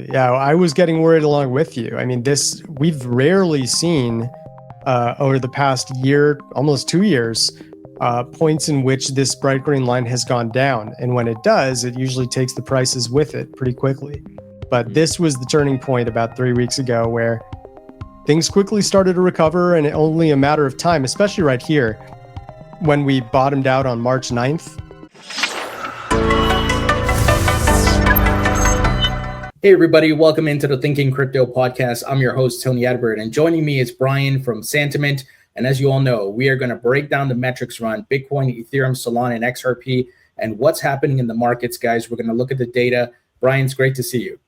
Yeah, I was getting worried along with you. I mean, we've rarely seen over the past year, almost 2 years, points in which this bright green line has gone down. And when it does, it usually takes the prices with it pretty quickly. But this was the turning point about 3 weeks ago where things quickly started to recover, and only a matter of time, especially right here, when we bottomed out on March 9th. Hey everybody, welcome into the Thinking Crypto podcast. I'm your host, Tony Edward, and joining me is Brian from Santiment. And as you all know, we are going to break down the metrics around Bitcoin, Ethereum, Solana, and XRP, and what's happening in the markets, guys. We're going to look at the data. Brian, it's great to see you.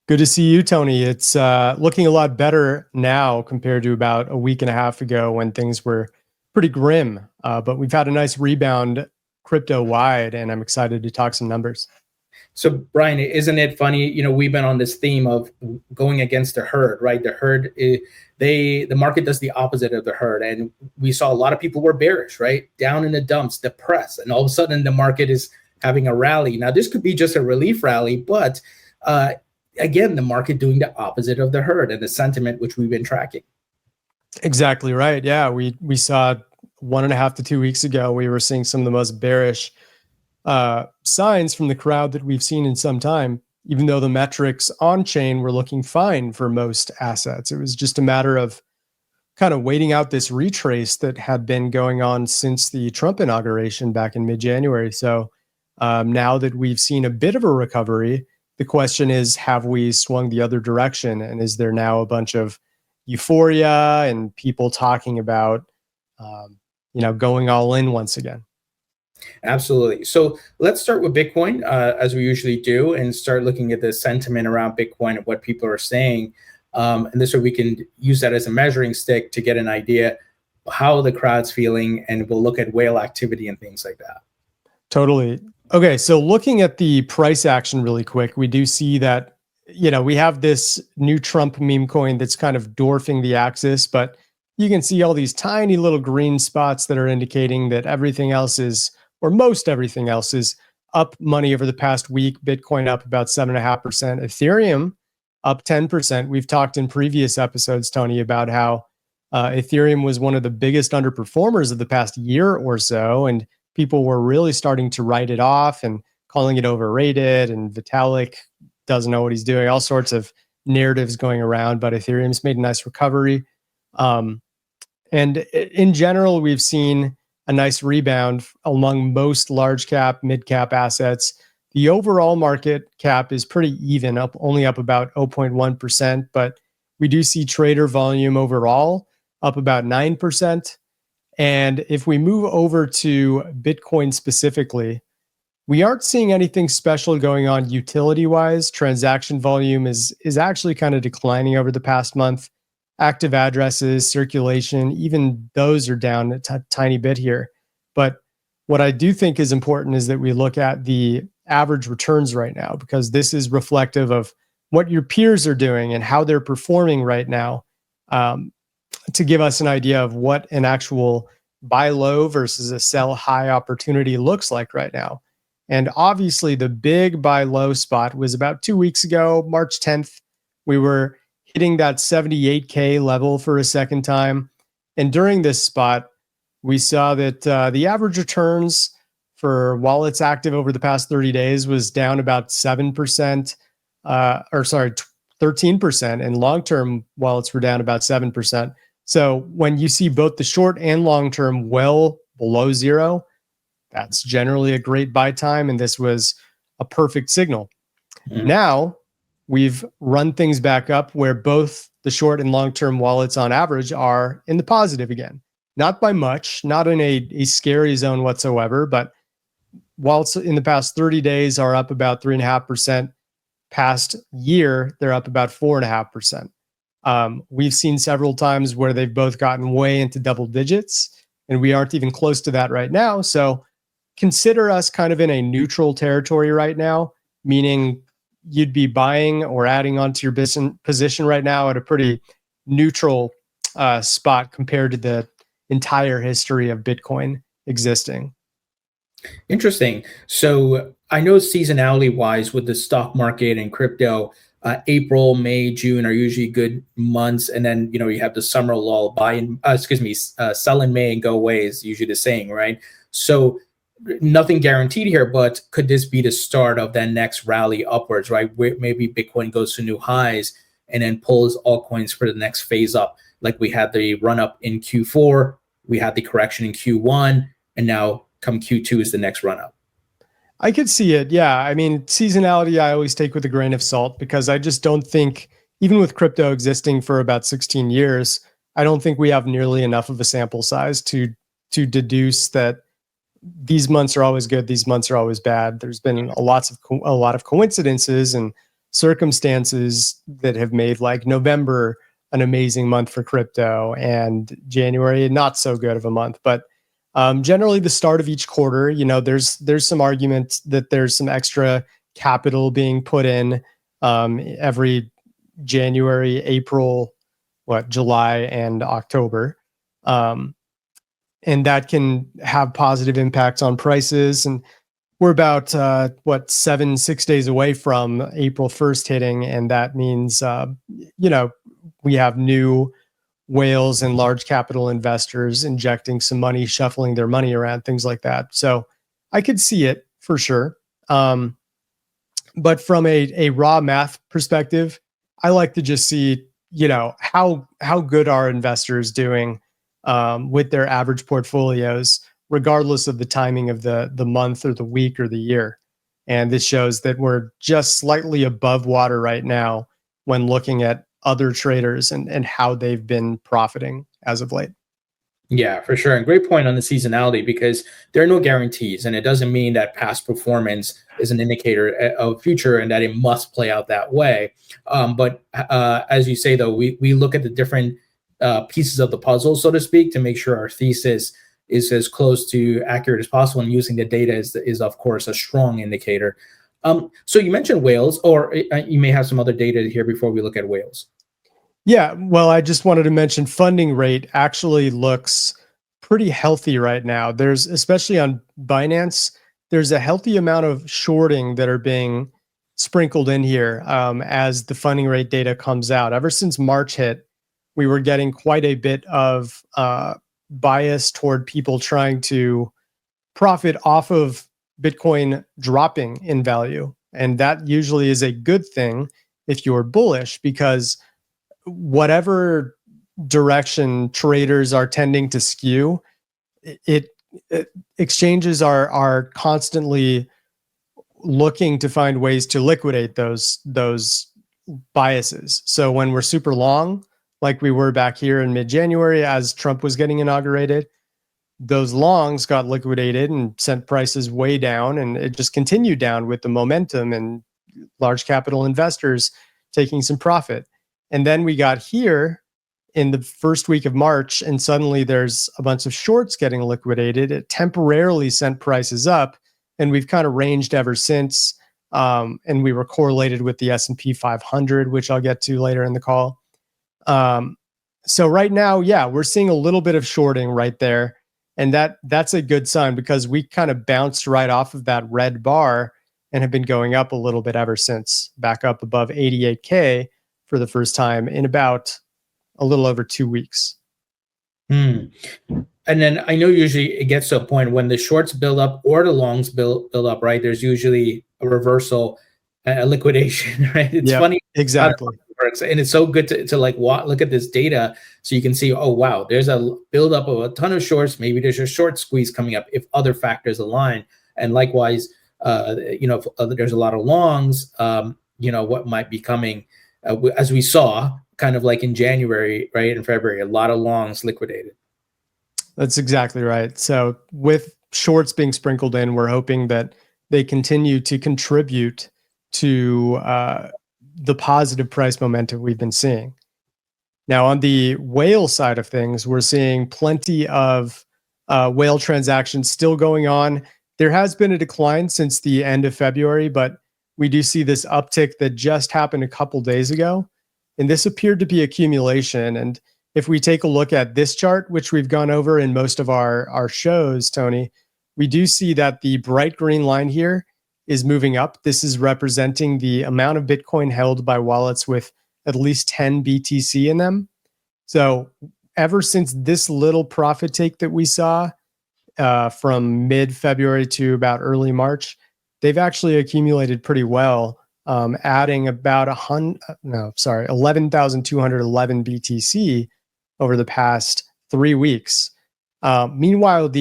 Good to see you, Tony. It's looking a lot better now compared to about a week and a half ago when things were pretty grim. But we've had a nice rebound crypto-wide, and I'm excited to talk some numbers. So, Brian, isn't it funny? You know, we've been on this theme of going against the herd, right? The herd, the market does the opposite of the herd. And we saw a lot of people were bearish, right? Down in the dumps, depressed. And all of a sudden, the market is having a rally. Now, this could be just a relief rally, but again, the market doing the opposite of the herd and the sentiment, which we've been tracking. Exactly right. Yeah, we saw 1.5 to 2 weeks ago, we were seeing some of the most bearish signs from the crowd that we've seen in some time, even though the metrics on chain were looking fine for most assets. It was just a matter of kind of waiting out this retrace that had been going on since the Trump inauguration back in mid-January. So now that we've seen a bit of a recovery, the question is, have we swung the other direction? And is there now a bunch of euphoria and people talking about, going all in once again? Absolutely. So let's start with Bitcoin, as we usually do, and start looking at the sentiment around Bitcoin and what people are saying. And this way we can use that as a measuring stick to get an idea how the crowd's feeling, and we'll look at whale activity and things like that. Totally. Okay, so looking at the price action really quick, we do see that, we have this new Trump meme coin that's kind of dwarfing the axis, but you can see all these tiny little green spots that are indicating that everything else is, or most everything else is up money over the past week. Bitcoin up about 7.5%, Ethereum up 10%. We've talked in previous episodes, Tony, about how Ethereum was one of the biggest underperformers of the past year or so, and people were really starting to write it off and calling it overrated, and Vitalik doesn't know what he's doing, all sorts of narratives going around, but Ethereum's made a nice recovery. And in general, we've seen a nice rebound among most large cap, mid cap assets. The overall market cap is pretty even, only up about 0.1%, but we do see trader volume overall up about 9%. And if we move over to Bitcoin specifically, we aren't seeing anything special going on utility wise. Transaction volume is actually kind of declining over the past month. Active addresses, circulation, even those are down a tiny bit here. But what I do think is important is that we look at the average returns right now, because this is reflective of what your peers are doing and how they're performing right now, to give us an idea of what an actual buy low versus a sell high opportunity looks like right now. And obviously the big buy low spot was about 2 weeks ago, March 10th. We were hitting that 78K level for a second time. And during this spot, we saw that the average returns for wallets active over the past 30 days was down about 7%, 13%, and long-term wallets were down about 7%. So when you see both the short and long-term well below zero, that's generally a great buy time, and this was a perfect signal. Now, we've run things back up where both the short and long-term wallets on average are in the positive again. Not by much, not in a scary zone whatsoever, but wallets in the past 30 days are up about 3.5%. Past year, they're up about 4.5%. We've seen several times where they've both gotten way into double digits, and we aren't even close to that right now. So consider us kind of in a neutral territory right now, meaning you'd be buying or adding onto your position right now at a pretty neutral spot compared to the entire history of Bitcoin existing. Interesting. So I know seasonality wise with the stock market and crypto, April, May, June are usually good months, and then you have the summer lull. Sell in May and go away is usually the saying, right? So nothing guaranteed here, but could this be the start of that next rally upwards, right? Where maybe Bitcoin goes to new highs and then pulls altcoins for the next phase up, like we had the run up in Q4, we had the correction in Q1, and now come Q2 is the next run up. I could see it. Yeah. I mean, seasonality, I always take with a grain of salt because I just don't think, even with crypto existing for about 16 years, I don't think we have nearly enough of a sample size to deduce that these months are always good, these months are always bad. There's been a lot of coincidences and circumstances that have made like November an amazing month for crypto and January not so good of a month. But generally, the start of each quarter, there's some argument that there's some extra capital being put in every January, April, July, and October. And that can have positive impacts on prices. And we're about 6 days away from April 1st hitting, and that means we have new whales and large capital investors injecting some money, shuffling their money around, things like that. So I could see it for sure. But from a raw math perspective, I like to just see, how good are investors doing with their average portfolios, regardless of the timing of the month or the week or the year. And this shows that we're just slightly above water right now when looking at other traders and how they've been profiting as of late. Yeah, for sure. And great point on the seasonality, because there are no guarantees, and it doesn't mean that past performance is an indicator of future and that it must play out that way. But as you say, though, we look at the different pieces of the puzzle, so to speak, to make sure our thesis is as close to accurate as possible. And using the data is of course, a strong indicator. So you mentioned whales, or you may have some other data here before we look at whales. Yeah, well, I just wanted to mention funding rate actually looks pretty healthy right now. There's, especially on Binance, there's a healthy amount of shorting that are being sprinkled in here as the funding rate data comes out. Ever since March hit, we were getting quite a bit of bias toward people trying to profit off of Bitcoin dropping in value. And that usually is a good thing if you're bullish, because whatever direction traders are tending to skew, exchanges are constantly looking to find ways to liquidate those biases. So when we're super long, like we were back here in mid-January as Trump was getting inaugurated, those longs got liquidated and sent prices way down, and it just continued down with the momentum and large capital investors taking some profit. And then we got here in the first week of March, and suddenly there's a bunch of shorts getting liquidated. It temporarily sent prices up, and we've kind of ranged ever since. And we were correlated with the S&P 500, which I'll get to later in the call. So right now, yeah, we're seeing a little bit of shorting right there. And that's a good sign, because we kind of bounced right off of that red bar and have been going up a little bit ever since, back up above 88K for the first time in about a little over 2 weeks. And then I know usually it gets to a point when the shorts build up or the longs build up, right? There's usually a reversal, a liquidation, right? It's funny. Exactly. Works. And it's so good to like look at this data so you can see, oh, wow, there's a buildup of a ton of shorts. Maybe there's a short squeeze coming up if other factors align. And likewise, if there's a lot of longs, what might be coming, as we saw kind of like in January, right? In February, a lot of longs liquidated. That's exactly right. So with shorts being sprinkled in, we're hoping that they continue to contribute to the positive price momentum we've been seeing. Now, on the whale side of things, we're seeing plenty of whale transactions still going on. There has been a decline since the end of February, but we do see this uptick that just happened a couple days ago. And this appeared to be accumulation. And if we take a look at this chart, which we've gone over in most of our shows, Tony, we do see that the bright green line here is moving up. This is representing the amount of Bitcoin held by wallets with at least 10 BTC in them. So ever since this little profit take that we saw from mid-February to about early March, they've actually accumulated pretty well, adding about 11,211 BTC over the past 3 weeks. Meanwhile,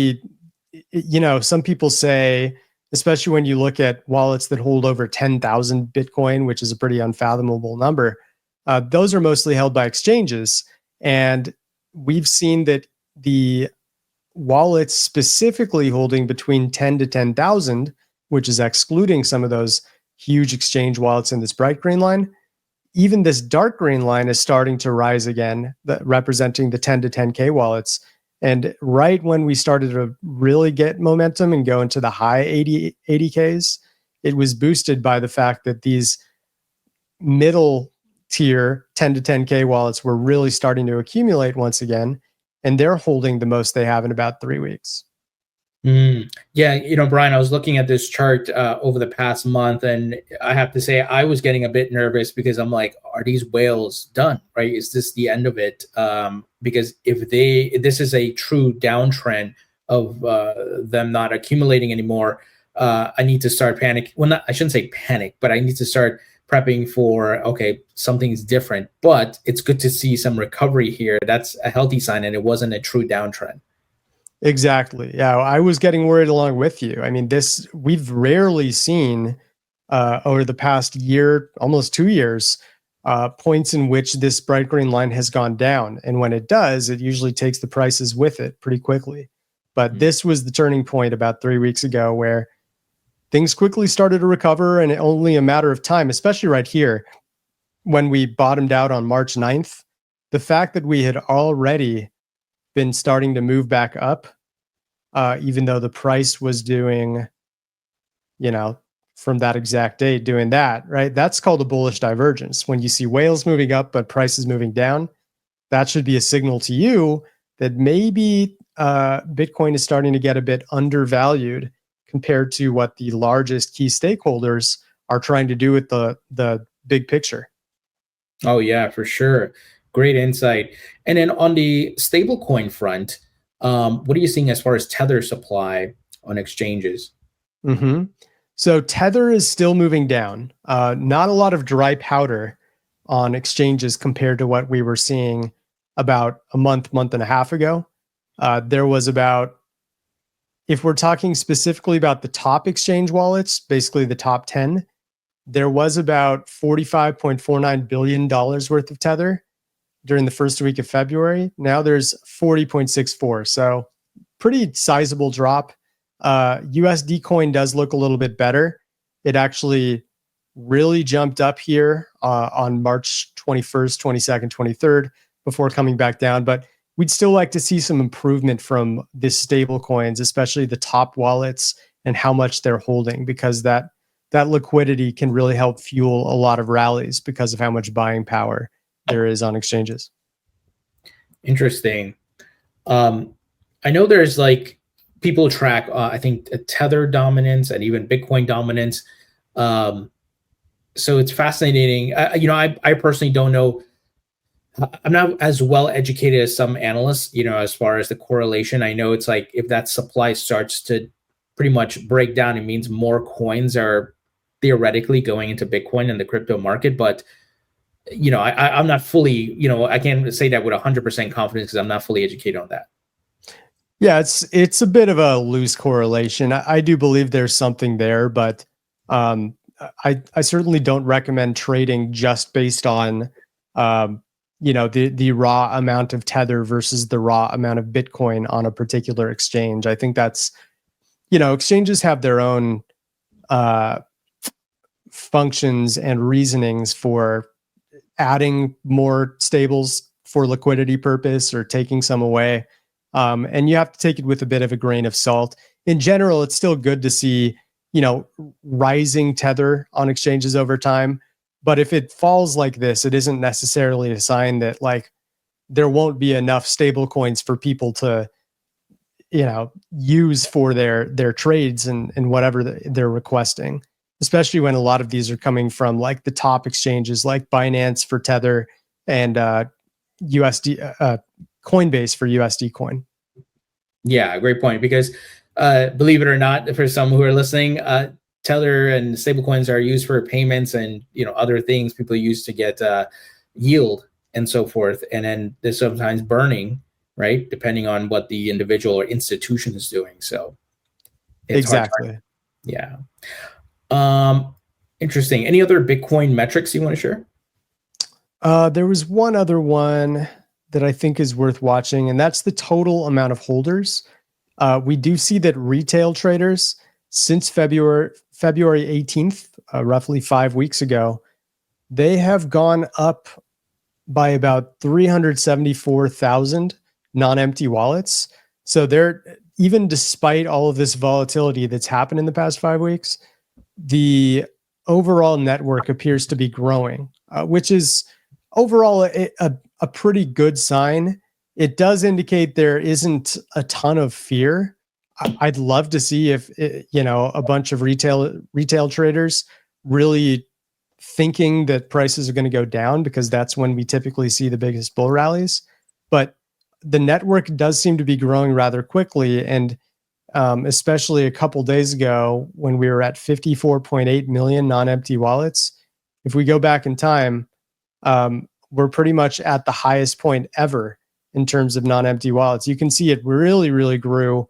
some people say, especially when you look at wallets that hold over 10,000 Bitcoin, which is a pretty unfathomable number, those are mostly held by exchanges. And we've seen that the wallets specifically holding between 10 to 10,000, which is excluding some of those huge exchange wallets in this bright green line, even this dark green line is starting to rise again, representing the 10 to 10K wallets. And right when we started to really get momentum and go into the high 80Ks, it was boosted by the fact that these middle tier 10 to 10K wallets were really starting to accumulate once again, and they're holding the most they have in about 3 weeks. Yeah, Brian, I was looking at this chart over the past month, and I have to say I was getting a bit nervous because I'm like, are these whales done, right? Is this the end of it? Because if this is a true downtrend of them not accumulating anymore, I need to start panic. Well, I shouldn't say panic, but I need to start prepping for, okay, something's different. But it's good to see some recovery here. That's a healthy sign, and it wasn't a true downtrend. Exactly. Yeah, I was getting worried along with you. I mean, we've rarely seen over the past year, almost 2 years, points in which this bright green line has gone down. And when it does, it usually takes the prices with it pretty quickly. But this was the turning point about 3 weeks ago where things quickly started to recover, and only a matter of time, especially right here, when we bottomed out on March 9th, the fact that we had already been starting to move back up, even though the price was doing, from that exact date, doing that, right? That's called a bullish divergence. When you see whales moving up, but prices moving down, that should be a signal to you that maybe Bitcoin is starting to get a bit undervalued compared to what the largest key stakeholders are trying to do with the big picture. Oh, yeah, for sure. Great insight. And then on the stablecoin front, what are you seeing as far as Tether supply on exchanges? So Tether is still moving down. Not a lot of dry powder on exchanges compared to what we were seeing about a month and a half ago. There was about, if we're talking specifically about the top exchange wallets, basically the top 10, there was about $45.49 billion worth of Tether during the first week of February. Now there's 40.64. So pretty sizable drop. USD coin does look a little bit better. It actually really jumped up here on March 21st, 22nd, 23rd before coming back down. But we'd still like to see some improvement from the stable coins, especially the top wallets and how much they're holding, because that liquidity can really help fuel a lot of rallies because of how much buying power there is on exchanges. Interesting. I know there's like people track, I think, Tether dominance and even Bitcoin dominance. So it's fascinating. I personally don't know. I'm not as well educated as some analysts, as far as the correlation. I know it's like if that supply starts to pretty much break down, it means more coins are theoretically going into Bitcoin and the crypto market. But I'm not fully, I can't say that with 100% confidence because I'm not fully educated on that. Yeah, it's a bit of a loose correlation. I do believe there's something there, but I certainly don't recommend trading just based on the raw amount of Tether versus the raw amount of Bitcoin on a particular exchange. I think that's, exchanges have their own functions and reasonings for adding more stables for liquidity purpose or taking some away. And you have to take it with a bit of a grain of salt. In general, it's still good to see, rising Tether on exchanges over time. But if it falls like this, it isn't necessarily a sign that there won't be enough stable coins for people to, use for their trades and whatever they're requesting. especially when a lot of these are coming from like the top exchanges like Binance for Tether and Coinbase for USD Coin. Yeah, great point. Because believe it or not, for some who are listening, Tether and stablecoins are used for payments and other things people use to get yield and so forth. And then there's sometimes burning, right, depending on what the individual or institution is doing. So it's exactly hard. Yeah. Interesting. Any other Bitcoin metrics you want to share? There was one other one that I think is worth watching, and that's the total amount of holders. We do see that retail traders since February 18th, roughly 5 weeks ago, they have gone up by about 374,000 non-empty wallets. So they're, even despite all of this volatility that's happened in the past 5 weeks, the overall network appears to be growing, which is overall a pretty good sign. It does indicate there isn't a ton of fear. I'd love to see if a bunch of retail traders really thinking that prices are going to go down, because that's when we typically see the biggest bull rallies. But the network does seem to be growing rather quickly, and especially a couple days ago when we were at 54.8 million non-empty wallets. If we go back in time, we're pretty much at the highest point ever in terms of non-empty wallets. You can see it really, really grew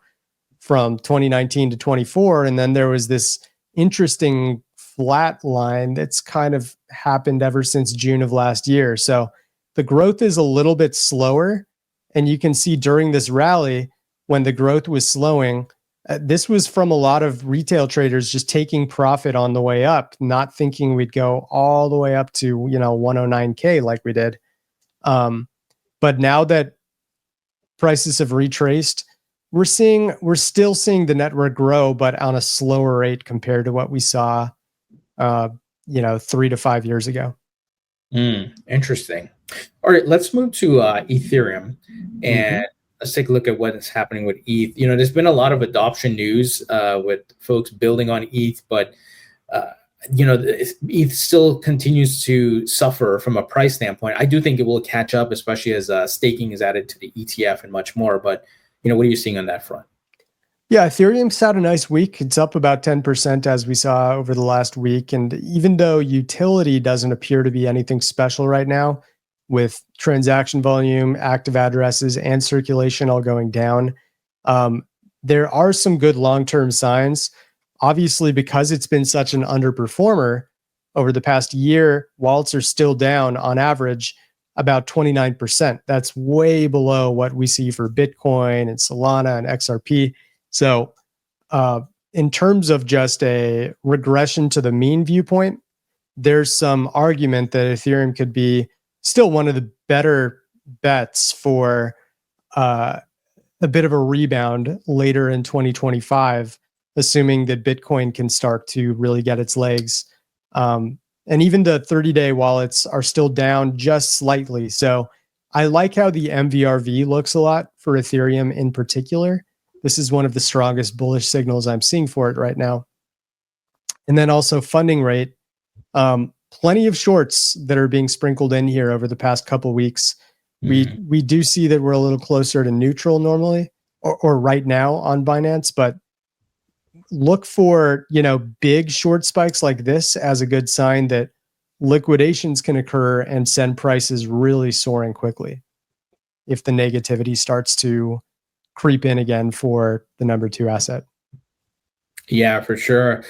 from 2019 to 24. And then there was this interesting flat line that's kind of happened ever since June of last year. So the growth is a little bit slower. And you can see during this rally, when the growth was slowing, this was from a lot of retail traders just taking profit on the way up, not thinking we'd go all the way up to 109K like we did. But now that prices have retraced, we're still seeing the network grow, but on a slower rate compared to what we saw 3 to 5 years ago. Interesting. All right, let's move to Ethereum, and let's take a look at what is happening with ETH. There's been a lot of adoption news with folks building on ETH, but ETH still continues to suffer from a price standpoint. I do think it will catch up, especially as staking is added to the ETF and much more. But what are you seeing on that front? Yeah, Ethereum's had a nice week. It's up about 10% as we saw over the last week. And even though utility doesn't appear to be anything special right now, with transaction volume, active addresses, and circulation all going down, there are some good long-term signs. Obviously, because it's been such an underperformer over the past year, wallets are still down on average about 29%. That's way below what we see for Bitcoin and Solana and XRP. So in terms of just a regression to the mean viewpoint, there's some argument that Ethereum could be still one of the better bets for a bit of a rebound later in 2025, assuming that Bitcoin can start to really get its legs. And even the 30-day wallets are still down just slightly. So I like how the MVRV looks a lot for Ethereum in particular. This is one of the strongest bullish signals I'm seeing for it right now. And then also funding rate. Plenty of shorts that are being sprinkled in here over the past couple weeks. We do see that we're a little closer to neutral normally, or right now on Binance, but look for big short spikes like this as a good sign that liquidations can occur and send prices really soaring quickly if the negativity starts to creep in again for the number 2 asset. Yeah, for sure.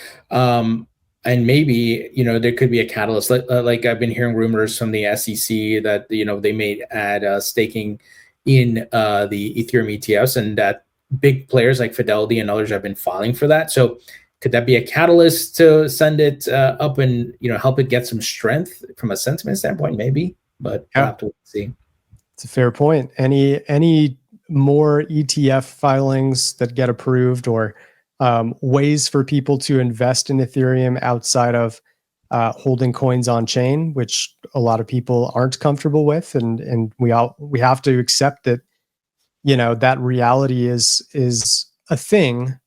And maybe there could be a catalyst. Like I've been hearing rumors from the SEC that they may add staking in the Ethereum ETFs, and that big players like Fidelity and others have been filing for that. So could that be a catalyst to send it up and help it get some strength from a sentiment standpoint? Maybe, but we'll have to see. It's a fair point. Any more ETF filings that get approved, or ways for people to invest in Ethereum outside of holding coins on chain, which a lot of people aren't comfortable with, and we have to accept that that reality is a thing.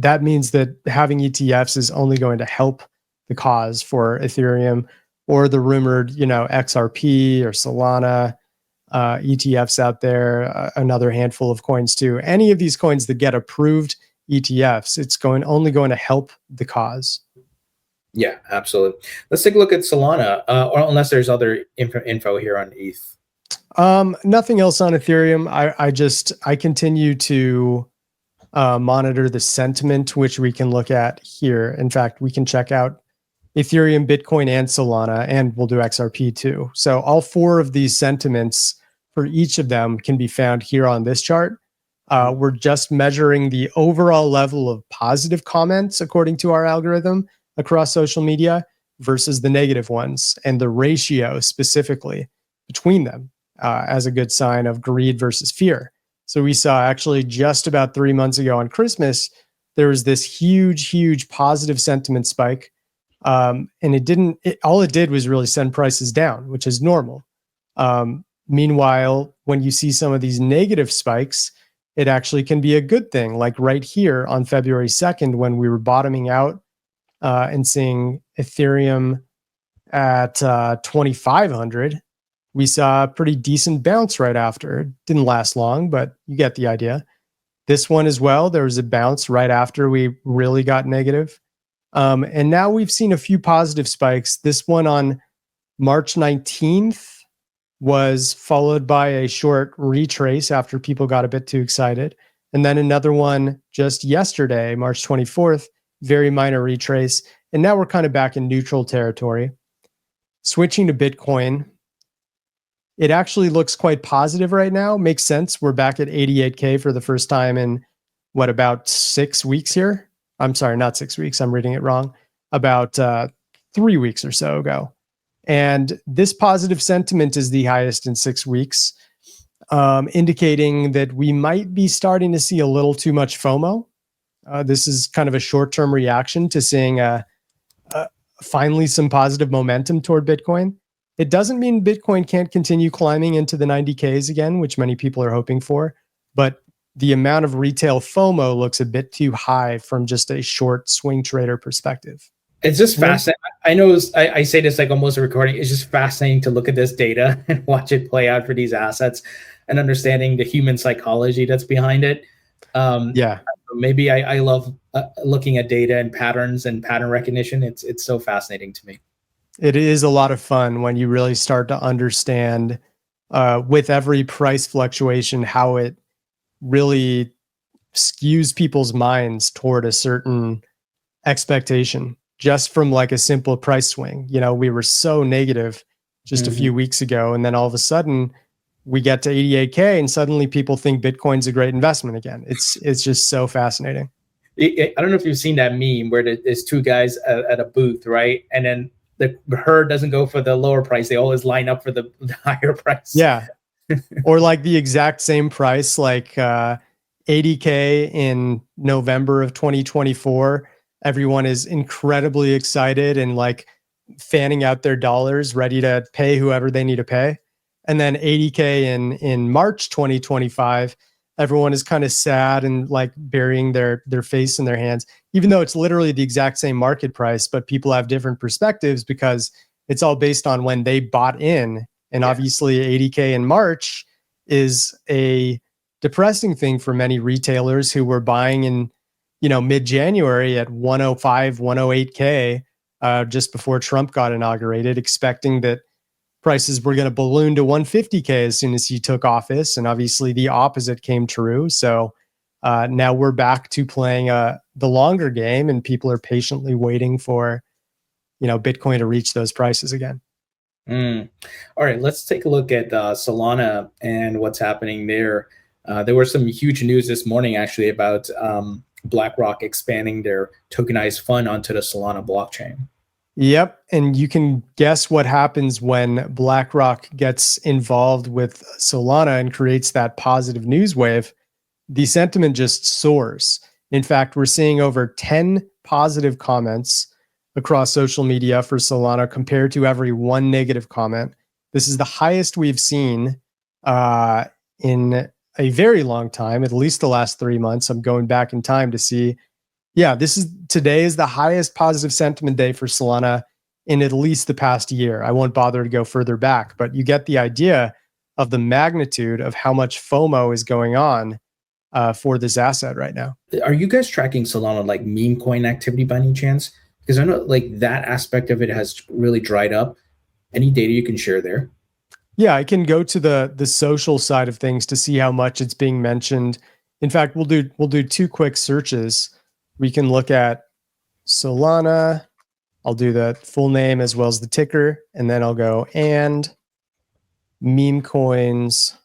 that means that having ETFs is only going to help the cause for Ethereum or the rumored, XRP or Solana ETFs out there, another handful of coins too. Any of these coins that get approved ETFs, it's only going to help the cause. Yeah, absolutely. Let's take a look at Solana, or unless there's other info here on ETH. Nothing else on Ethereum. I continue to monitor the sentiment, which we can look at here. In fact, we can check out Ethereum, Bitcoin, and Solana, and we'll do XRP too. So all four of these sentiments for each of them can be found here on this chart. We're just measuring the overall level of positive comments according to our algorithm across social media versus the negative ones, and the ratio specifically between them as a good sign of greed versus fear. So we saw actually just about 3 months ago on Christmas, there was this huge positive sentiment spike. And all it did was really send prices down, which is normal. Meanwhile, when you see some of these negative spikes, it actually can be a good thing. Like right here on February 2nd, when we were bottoming out and seeing Ethereum at 2,500, we saw a pretty decent bounce right after. It didn't last long, but you get the idea. This one as well, there was a bounce right after we really got negative. And now we've seen a few positive spikes. This one on March 19th was followed by a short retrace after people got a bit too excited. And then another one just yesterday, March 24th, very minor retrace. And now we're kind of back in neutral territory. Switching to Bitcoin, it actually looks quite positive right now. Makes sense. We're back at 88K for the first time in about 6 weeks here. I'm sorry, not 6 weeks. I'm reading it wrong. About 3 weeks or so ago. And this positive sentiment is the highest in 6 weeks, indicating that we might be starting to see a little too much FOMO. This is kind of a short-term reaction to seeing finally some positive momentum toward Bitcoin. It doesn't mean Bitcoin can't continue climbing into the 90Ks again, which many people are hoping for, but the amount of retail FOMO looks a bit too high from just a short swing trader perspective. It's just fascinating. I know I say this like almost a recording. It's just fascinating to look at this data and watch it play out for these assets and understanding the human psychology that's behind it. Yeah. Maybe I love looking at data and patterns and pattern recognition. It's so fascinating to me. It is a lot of fun when you really start to understand with every price fluctuation how it really skews people's minds toward a certain expectation just from like a simple price swing. We were so negative just a few weeks ago, and then all of a sudden we get to 88K and suddenly people think Bitcoin's a great investment again. It's just so fascinating. I don't know if you've seen that meme where there's two guys at a booth, right? And then the herd doesn't go for the lower price. They always line up for the higher price. Yeah. Or like the exact same price, like 80K in November of 2024. Everyone is incredibly excited and like fanning out their dollars, ready to pay whoever they need to pay. And then 80K in March 2025, everyone is kind of sad and like burying their face in their hands, even though it's literally the exact same market price, but people have different perspectives because it's all based on when they bought in. And obviously 80K in March is a depressing thing for many retailers who were buying in, mid-January at 105, 108K just before Trump got inaugurated, expecting that prices were going to balloon to 150K as soon as he took office. And obviously the opposite came true. So now we're back to playing the longer game, and people are patiently waiting for, Bitcoin to reach those prices again. All right, let's take a look at Solana and what's happening there. There was some huge news this morning actually about BlackRock expanding their tokenized fund onto the Solana blockchain. Yep. And you can guess what happens when BlackRock gets involved with Solana and creates that positive news wave. The sentiment just soars. In fact, we're seeing over 10 positive comments across social media for Solana compared to every one negative comment. This is the highest we've seen in a very long time, at least the last 3 months. I'm going back in time to see Yeah, today is the highest positive sentiment day for Solana in at least the past year. I won't bother to go further back, but you get the idea of the magnitude of how much FOMO is going on for this asset right now. Are you guys tracking Solana like meme coin activity by any chance? Because I know like that aspect of it has really dried up. Any data you can share there? Yeah, I can go to the social side of things to see how much it's being mentioned. In fact, we'll do two quick searches. We can look at Solana. I'll do the full name as well as the ticker, and then I'll go and meme coins.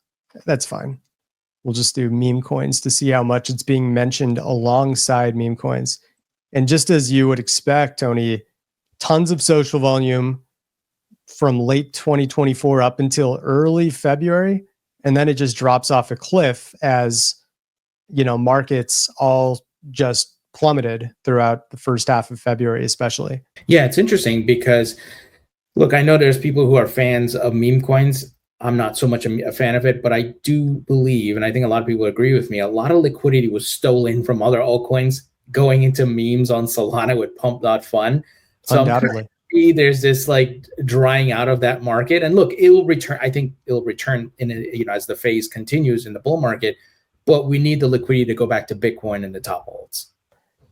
That's fine. We'll just do meme coins to see how much it's being mentioned alongside meme coins. And just as you would expect, Tony, tons of social volume from late 2024 up until early February. And then it just drops off a cliff as, markets all just plummeted throughout the first half of February, especially. Yeah, it's interesting because, look, I know there's people who are fans of meme coins. I'm not so much a fan of it, but I do believe, and I think a lot of people agree with me, a lot of liquidity was stolen from other altcoins going into memes on Solana with Pump.fun. So undoubtedly. There's this like drying out of that market, and look, it will return. I think it'll return as the phase continues in the bull market, but we need the liquidity to go back to Bitcoin and the top alts.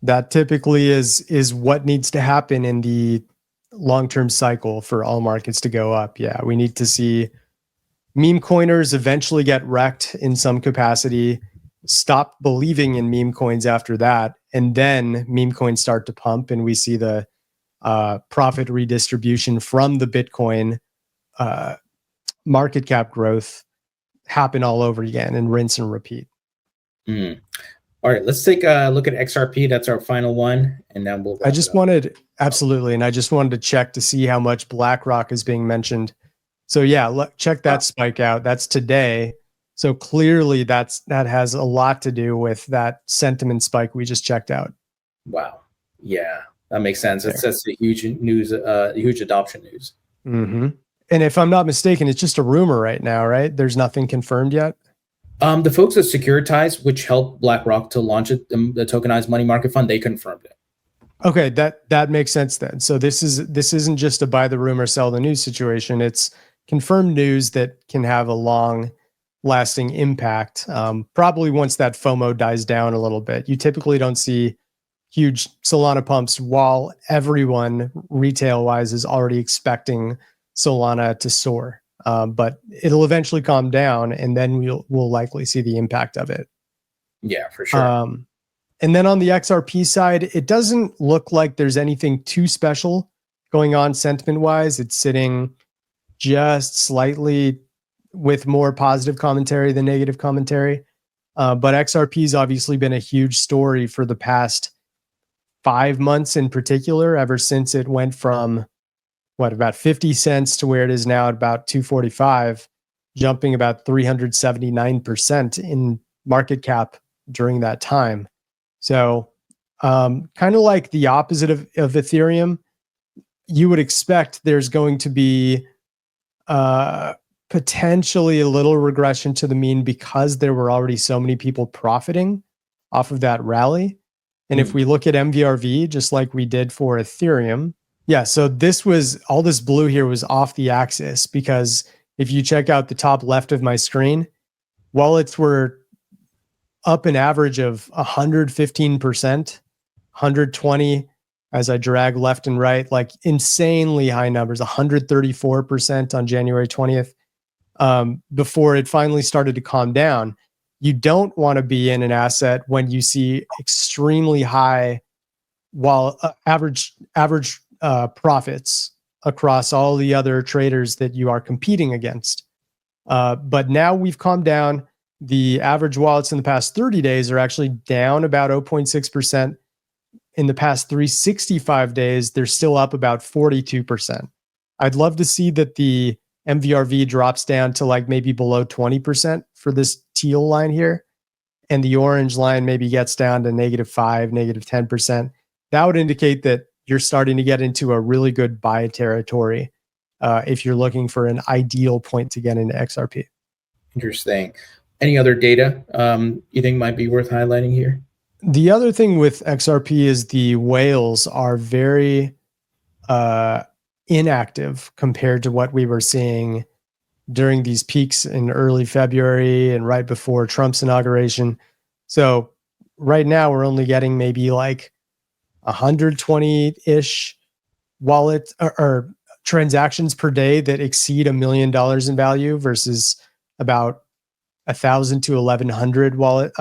That typically is what needs to happen in the long-term cycle for all markets to go up. Yeah, we need to see meme coiners eventually get wrecked in some capacity, stop believing in meme coins after that, and then meme coins start to pump, and we see the profit redistribution from the Bitcoin market cap growth happen all over again and rinse and repeat. All right, let's take a look at XRP. That's our final one, and then we'll. I just wanted to check to see how much BlackRock is being mentioned. So yeah, check that spike out. That's today. So clearly that has a lot to do with that sentiment spike we just checked out. Wow. Yeah, that makes sense. That's a huge news, huge adoption news. Mm-hmm. And if I'm not mistaken, it's just a rumor right now, right? There's nothing confirmed yet. The folks at Securitize, which helped BlackRock to launch it, the tokenized money market fund, they confirmed it. Okay, that makes sense then. So this isn't just a buy the rumor, sell the news situation. It's confirmed news that can have a long lasting impact. Probably once that FOMO dies down a little bit. You typically don't see huge Solana pumps while everyone retail wise is already expecting Solana to soar. But it'll eventually calm down, and then we'll likely see the impact of it. Yeah, for sure. And then on the XRP side, it doesn't look like there's anything too special going on sentiment-wise. It's sitting just slightly with more positive commentary than negative commentary. But XRP's obviously been a huge story for the past 5 months in particular, ever since it went from about 50 cents to where it is now at about 245, jumping about 379% in market cap during that time. So kind of like the opposite of Ethereum, you would expect there's going to be potentially a little regression to the mean because there were already so many people profiting off of that rally. And if we look at MVRV, just like we did for Ethereum, yeah, so all this blue here was off the axis, because if you check out the top left of my screen, wallets were up an average of 115%, 120 as I drag left and right, like insanely high numbers, 134% on January 20th, before it finally started to calm down. You don't want to be in an asset when you see extremely high average profits across all the other traders that you are competing against. But now we've calmed down. The average wallets in the past 30 days are actually down about 0.6%. In the past 365 days, they're still up about 42%. I'd love to see that the MVRV drops down to like maybe below 20% for this teal line here, and the orange line maybe gets down to -5, -10%. That would indicate that you're starting to get into a really good buy territory if you're looking for an ideal point to get into XRP. Interesting. Any other data you think might be worth highlighting here? The other thing with XRP is the whales are very inactive compared to what we were seeing during these peaks in early February and right before Trump's inauguration. So right now we're only getting maybe like 120-ish wallet or transactions per day that exceed $1 million in value versus about 1,000 to 1,100 wallet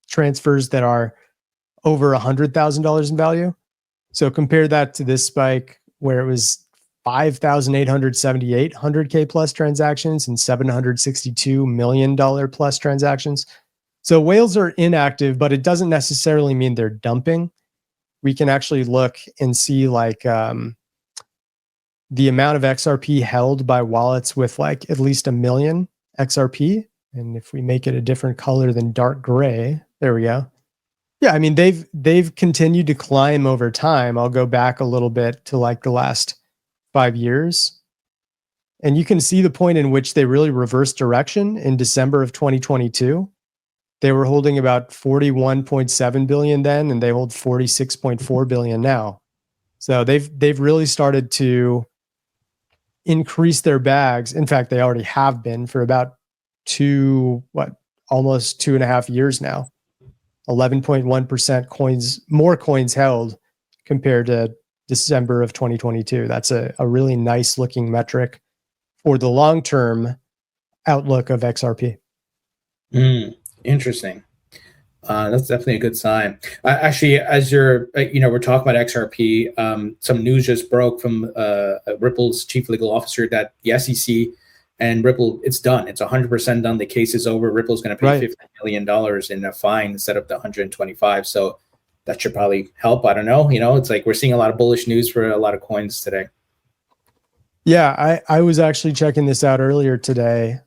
transfers that are over $100,000 in value. So compare that to this spike where it was 5,878 100K plus transactions and $762 million plus transactions. So whales are inactive, but it doesn't necessarily mean they're dumping. We can actually look and see like the amount of XRP held by wallets with like at least 1 million XRP. And if we make it a different color than dark gray, there we go. Yeah, I mean they've continued to climb over time. I'll go back a little bit to like the last 5 years. And you can see the point in which they really reversed direction in December of 2022. They were holding about 41.7 billion then, and they hold 46.4 billion now. So they've really started to increase their bags. In fact, they already have been for about almost 2.5 years now. 11.1% coins, more coins held compared to December of 2022. That's a really nice looking metric for the long-term outlook of XRP. Interesting. That's definitely a good sign. Actually, as you're, we're talking about XRP, some news just broke from Ripple's chief legal officer that the SEC and Ripple, it's done. It's 100% done. The case is over. Ripple's going to pay $50 million in a fine instead of the 125. So that should probably help. I don't know. It's like we're seeing a lot of bullish news for a lot of coins today. Yeah, I was actually checking this out earlier today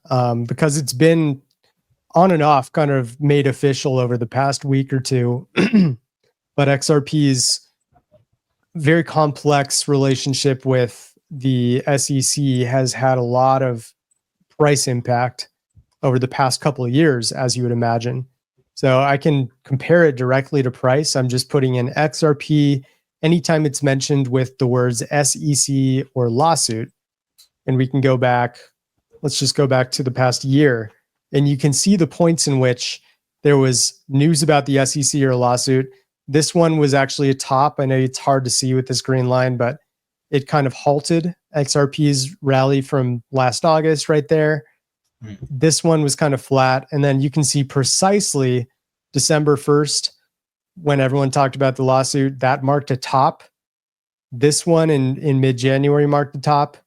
because it's been on and off kind of made official over the past week or two. But XRP's very complex relationship with the SEC has had a lot of price impact over the past couple of years, as you would imagine. So I can compare it directly to price. I'm just putting in XRP anytime it's mentioned with the words SEC or lawsuit. And we can go back, let's just go back to the past year. And you can see the points in which there was news about the SEC or lawsuit. This one was actually a top. I know it's hard to see with this green line, but it kind of halted XRP's rally from last August right there. This one was kind of flat. And then you can see precisely December 1st, when everyone talked about the lawsuit, that marked a top. This one in mid-January marked the top.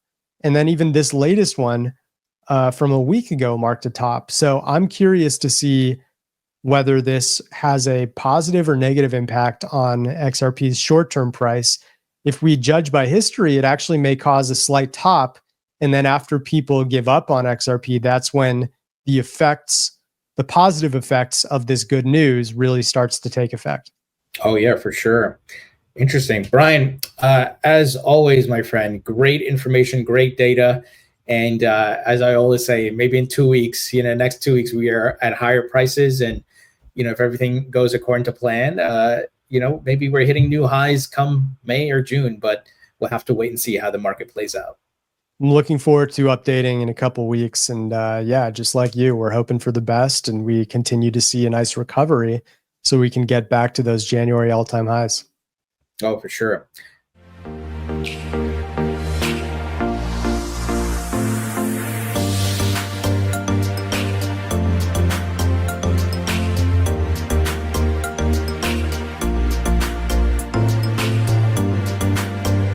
And then even this latest one from a week ago marked a top. So I'm curious to see whether this has a positive or negative impact on XRP's short-term price. If we judge by history, it actually may cause a slight top. And then after people give up on XRP, that's when the positive effects of this good news really starts to take effect. Oh, yeah, for sure. Interesting. Brian, as always, my friend, great information, great data. And as I always say, maybe in 2 weeks, next 2 weeks, we are at higher prices. And, if everything goes according to plan, maybe we're hitting new highs come May or June, but we'll have to wait and see how the market plays out. I'm looking forward to updating in a couple of weeks. And yeah, just like you, we're hoping for the best and we continue to see a nice recovery so we can get back to those January all-time highs. Oh, for sure.